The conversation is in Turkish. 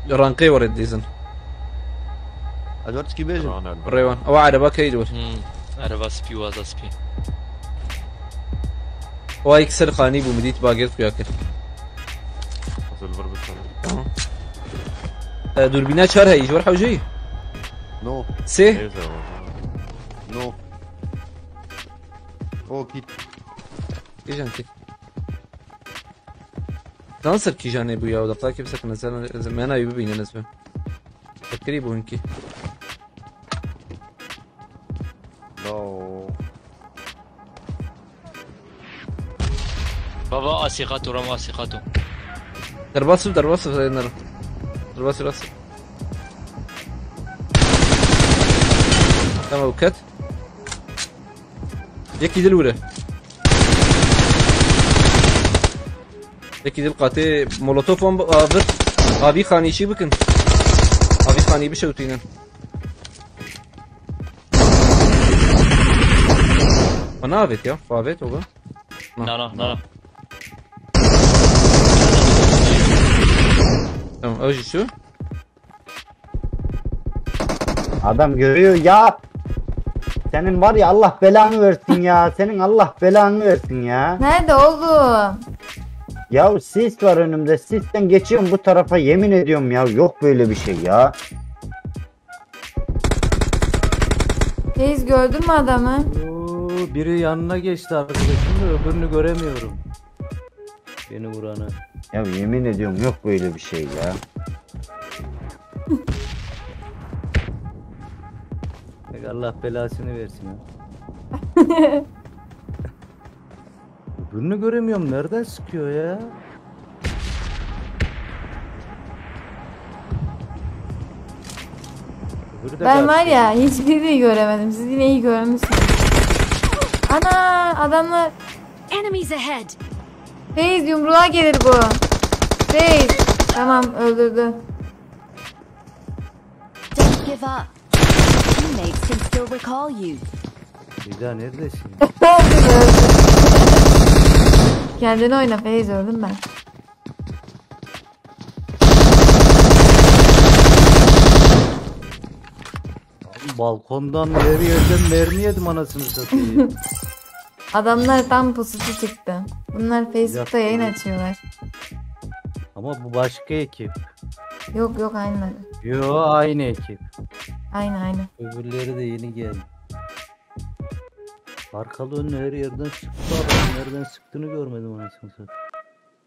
رانقي ورد ديزن ادوارد كي بيجي ريوان او عربه كيدور عربه سبي وازا سبي او يكسر خاني بو مديت باقيت وياكل سيلفر بس دوربينات شارها يجي ورا حوجي نو سي نو اوكي ايش انت دانسر كي جاني بويا ودقا كيف سكن زمان ايوب بينا نسبه فكري بو انكي نو بابا اسيقاتو رمى اسيقاتو درباسو درباسو راسو تمام وكت يكي دلوله يكي دل قاتي مولوتوف ام ابي خاني شي بكن ابي خاني بشوتينا منافت يا فافت هو لا tamam öyle şu Adam görüyor ya. Senin var ya Allah belanı versin ya. Senin Allah belanı versin ya. Nerede oğlum? Ya sis var önümde. Sisten geçiyorum bu tarafa, yemin ediyorum ya. Yok böyle bir şey ya. Reis gördün mü adamı? Oo, biri yanına geçti arkadaşım da öbürünü göremiyorum. Beni vuranı. Ya yemin ediyorum yok böyle bir şey ya. Allah belasını versin ya. Öbürünü göremiyorum. Nereden sıkıyor ya? Ben var ya hiçbirini göremedim. Siz yine iyi görmüşsünüz. Ana adamlar. Enemies ahead. Reis yumruğa gelir bu. Reis. Tamam öldürdü. Don't give up. Teammates can still recall you. Bir daha neredesin? Kendini oyna Feyz, öldüm ben. Balkondan her yerden mermi yedim anasını satayım. Adamlar tam pususu çıktı. Bunlar Facebook'ta yayın açıyorlar. Ama bu başka ekip. Yok aynıları. Yo aynı ekip. Aynı. Öbürleri de yeni geldi. Arkalı önlü her yerden sıktı adam. Nereden sıktığını görmedim anasını satayım.